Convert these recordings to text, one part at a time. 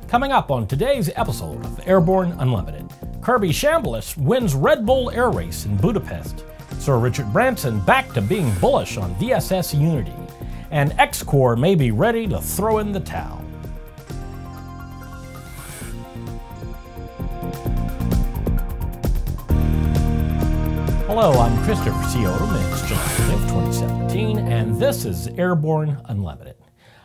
Coming up on today's episode of Airborne Unlimited, Kirby Chambliss wins Red Bull Air Race in Budapest, Sir Richard Branson back to being bullish on VSS Unity, and XCOR may be ready to throw in the towel. Hello, I'm Christopher C. Odom. It's July 5th, 2017, and this is Airborne Unlimited.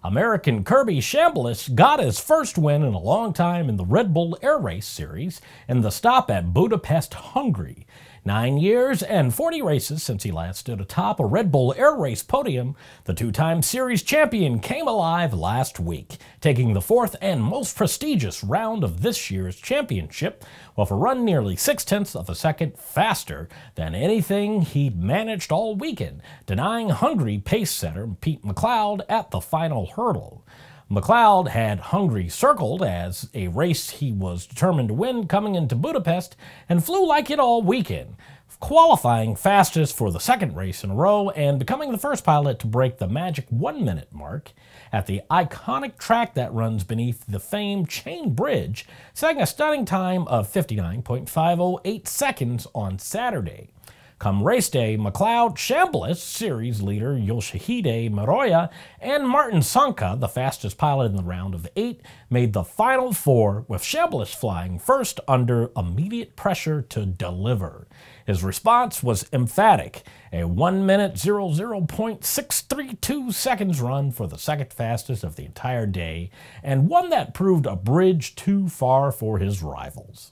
American Kirby Chambliss got his first win in a long time in the Red Bull Air Race series in the stop at Budapest, Hungary. 9 years and 40 races since he last stood atop a Red Bull Air Race podium, the two-time series champion came alive last week, taking the fourth and most prestigious round of this year's championship with a run nearly 0.6 of a second faster than anything he'd managed all weekend, denying Hungary pace setter Pete McLeod at the final hurdle. McLeod had Hungary circled as a race he was determined to win coming into Budapest and flew like it all weekend, qualifying fastest for the second race in a row and becoming the first pilot to break the magic 1-minute mark at the iconic track that runs beneath the famed Chain Bridge, setting a stunning time of 59.508 seconds on Saturday. Come race day, McLeod, Chambliss, series leader Yoshihide Miroya, and Martin Sanka, the fastest pilot in the round of 8, made the final four, with Chambliss flying first under immediate pressure to deliver. His response was emphatic, a 1-minute 00.632 seconds run for the second fastest of the entire day, and one that proved a bridge too far for his rivals.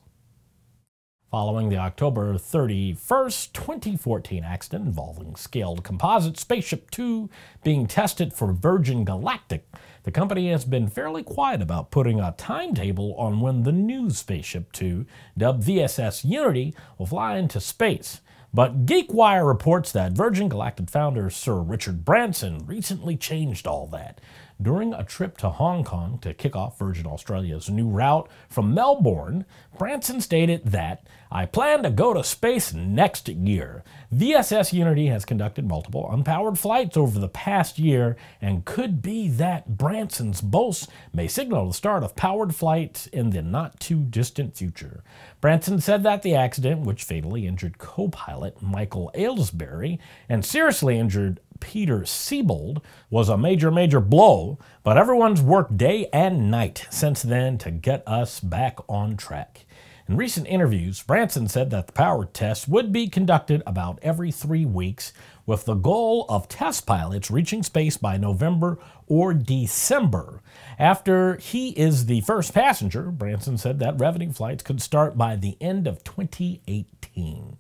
Following the October 31st, 2014 accident involving Scaled Composites SpaceShipTwo being tested for Virgin Galactic, the company has been fairly quiet about putting a timetable on when the new SpaceShipTwo, dubbed VSS Unity, will fly into space. But GeekWire reports that Virgin Galactic founder Sir Richard Branson recently changed all that. During a trip to Hong Kong to kick off Virgin Australia's new route from Melbourne, Branson stated that, "I plan to go to space next year. VSS Unity has conducted multiple unpowered flights over the past year and could be that Branson's boast may signal the start of powered flights in the not-too-distant future." Branson said that the accident, which fatally injured co-pilot Michael Aylesbury and seriously injured Peter Siebold, was a major blow, but everyone's worked day and night since then to get us back on track. In recent interviews, Branson said that the power tests would be conducted about every 3 weeks, with the goal of test pilots reaching space by November or December. After he is the first passenger, Branson said that revenue flights could start by the end of 2018.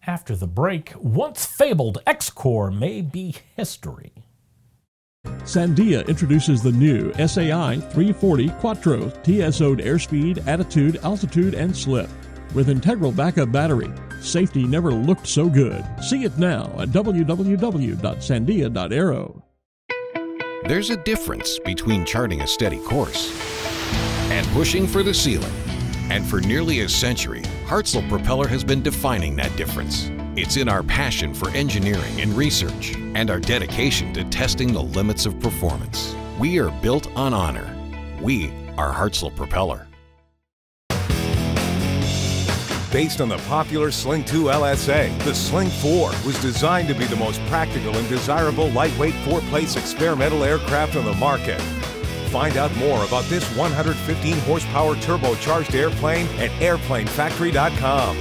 After the break, once fabled XCOR may be history. Sandia introduces the new SAI 340 Quattro TSO'd airspeed, attitude, altitude, and slip. With integral backup battery, safety never looked so good. See it now at www.sandia.aero. There's a difference between charting a steady course and pushing for the ceiling. And for nearly a century, Hartzell Propeller has been defining that difference. It's in our passion for engineering and research and our dedication to testing the limits of performance. We are built on honor. We are Hartzell Propeller. Based on the popular Sling 2 LSA, the Sling 4 was designed to be the most practical and desirable lightweight four-place experimental aircraft on the market. Find out more about this 115 horsepower turbocharged airplane at airplanefactory.com.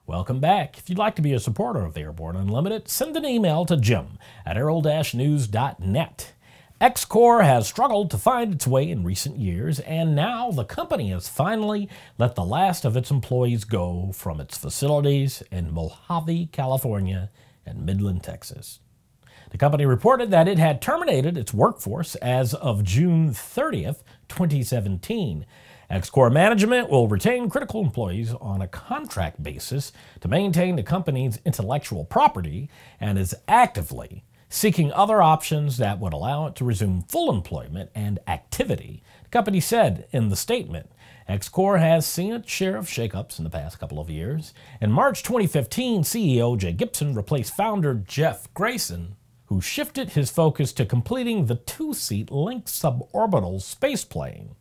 Welcome back. If you'd like to be a supporter of Airborne Unlimited, send an email to jim@aero-news.net. XCOR has struggled to find its way in recent years, and now the company has finally let the last of its employees go from its facilities in Mojave, California, and Midland, Texas. The company reported that it had terminated its workforce as of June 30th, 2017. XCOR management will retain critical employees on a contract basis to maintain the company's intellectual property and is actively seeking other options that would allow it to resume full employment and activity. The company said in the statement, XCOR has seen its share of shakeups in the past couple of years. In March 2015, CEO Jay Gibson replaced founder Jeff Grayson, who shifted his focus to completing the two-seat Lynx suborbital spaceplane.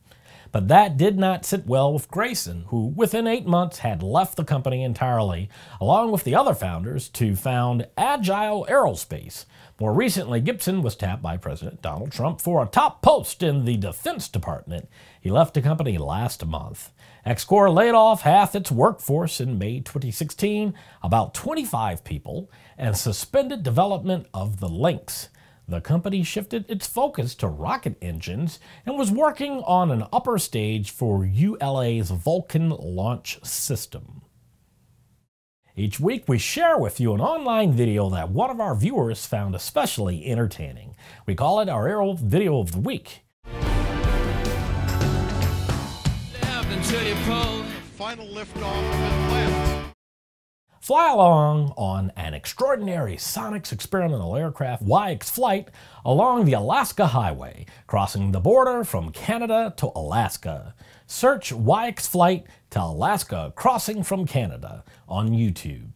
But that did not sit well with Grayson, who within 8 months had left the company entirely, along with the other founders, to found Agile Aerospace. More recently, Gibson was tapped by President Donald Trump for a top post in the Defense Department. He left the company last month. XCOR laid off half its workforce in May 2016, about 25 people, and suspended development of the Lynx. The company shifted its focus to rocket engines and was working on an upper stage for ULA's Vulcan launch system. Each week we share with you an online video that one of our viewers found especially entertaining. We call it our Aero Video of the Week. Final liftoff has planned. Fly along on an extraordinary Sonics experimental aircraft Waiex flight along the Alaska Highway, crossing the border from Canada to Alaska. Search Waiex flight to Alaska crossing from Canada on YouTube.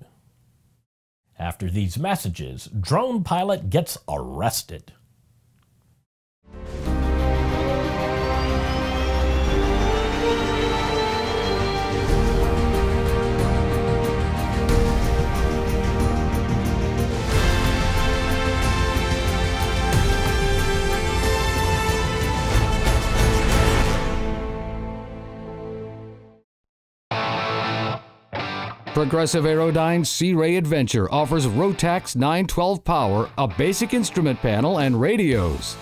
After these messages, drone pilot gets arrested. Progressive Aerodyne's Sea-Ray Adventure offers Rotax 912 power, a basic instrument panel, and radios.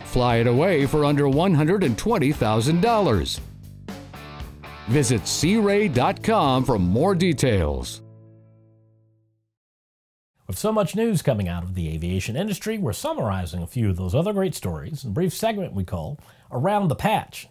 Fly it away for under $120,000. Visit searay.com for more details. With so much news coming out of the aviation industry, we're summarizing a few of those other great stories in a brief segment we call Around the Patch.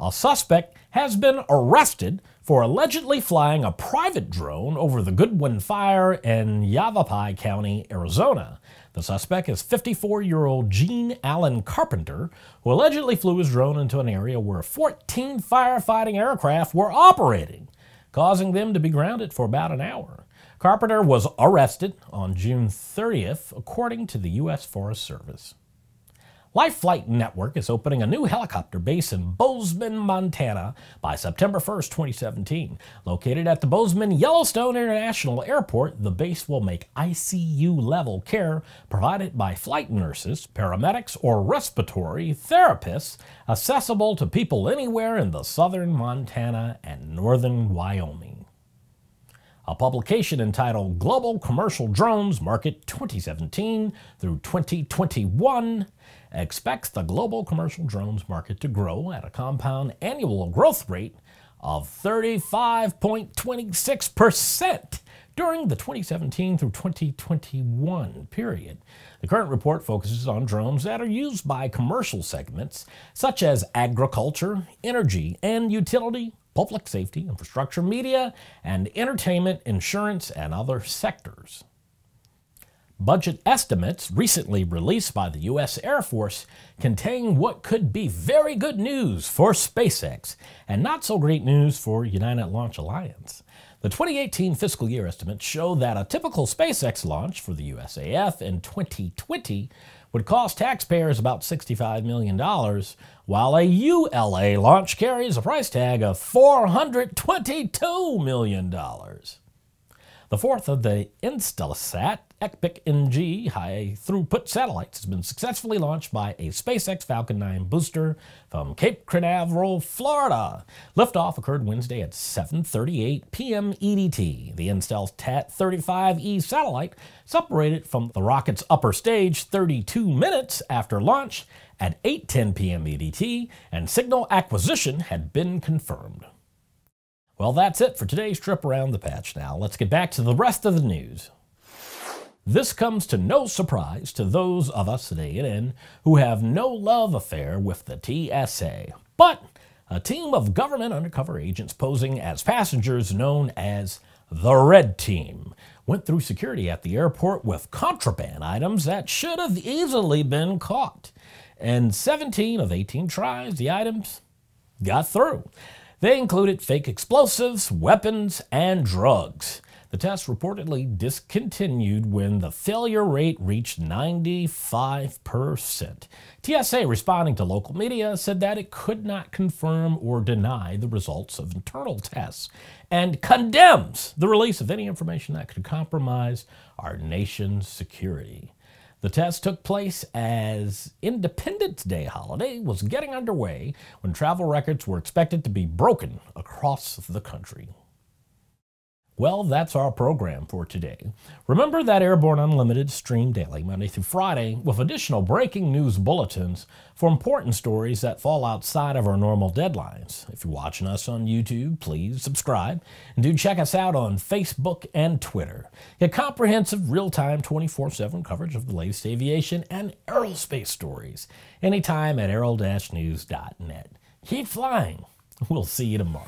A suspect has been arrested for allegedly flying a private drone over the Goodwin Fire in Yavapai County, Arizona. The suspect is 54-year-old Gene Allen Carpenter, who allegedly flew his drone into an area where 14 firefighting aircraft were operating, causing them to be grounded for about an hour. Carpenter was arrested on June 30th, according to the U.S. Forest Service. Life Flight Network is opening a new helicopter base in Bozeman, Montana by September 1st, 2017. Located at the Bozeman Yellowstone International Airport, the base will make ICU-level care provided by flight nurses, paramedics, or respiratory therapists accessible to people anywhere in the southern Montana and northern Wyoming. A publication entitled Global Commercial Drones Market 2017 through 2021 expects the global commercial drones market to grow at a compound annual growth rate of 35.26% during the 2017 through 2021 period. The current report focuses on drones that are used by commercial segments such as agriculture, energy and utility, public safety, infrastructure, media, and entertainment, insurance, and other sectors. Budget estimates recently released by the U.S. Air Force contain what could be very good news for SpaceX and not so great news for United Launch Alliance. The 2018 fiscal year estimates show that a typical SpaceX launch for the USAF in 2020 would cost taxpayers about $65 million, while a ULA launch carries a price tag of $422 million. The fourth of the Intelsat Epic NG high-throughput satellites has been successfully launched by a SpaceX Falcon 9 booster from Cape Canaveral, Florida. Liftoff occurred Wednesday at 7:38 p.m. EDT. The Intelsat 35E satellite separated from the rocket's upper stage 32 minutes after launch at 8:10 p.m. EDT, and signal acquisition had been confirmed. Well, that's it for today's trip around the patch. Now, let's get back to the rest of the news. This comes to no surprise to those of us at ANN who have no love affair with the TSA, but a team of government undercover agents posing as passengers known as the Red Team went through security at the airport with contraband items that should have easily been caught. In 17 of 18 tries, the items got through. They included fake explosives, weapons, and drugs. The test reportedly discontinued when the failure rate reached 95%. TSA, responding to local media, said that it could not confirm or deny the results of internal tests and condemns the release of any information that could compromise our nation's security. The test took place as Independence Day holiday was getting underway when travel records were expected to be broken across the country. Well, that's our program for today. Remember that Airborne Unlimited stream daily, Monday through Friday, with additional breaking news bulletins for important stories that fall outside of our normal deadlines. If you're watching us on YouTube, please subscribe, and do check us out on Facebook and Twitter. Get comprehensive, real-time, 24/7 coverage of the latest aviation and aerospace stories anytime at aero-news.net. Keep flying. We'll see you tomorrow.